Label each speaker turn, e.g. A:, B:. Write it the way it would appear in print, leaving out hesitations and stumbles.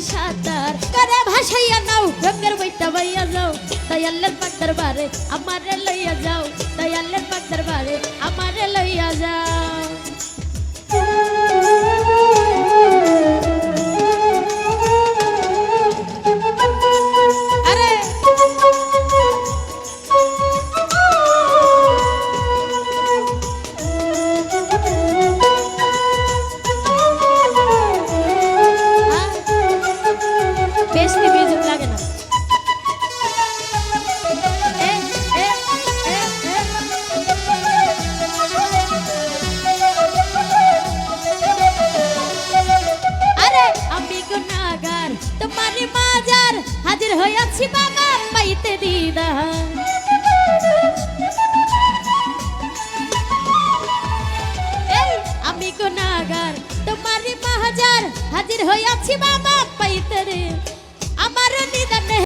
A: সাঁতার করে ভাসাইয়া নাও রঙের বইটা বাইয়া যাও দয়ালের পাক দরবারে আমারে লইয়া যাও দয়ালের পাক দরবারে আমারে লইয়া যাও আরে বেশি মিউজিক লাগে না আরে আমি গুনাহগার তোমার মাজার হাজির হইয়াছি বাবা পাইতে দিদার আমি গুনাহগার তোমার মাজার হাজির হইয়াছি বাবা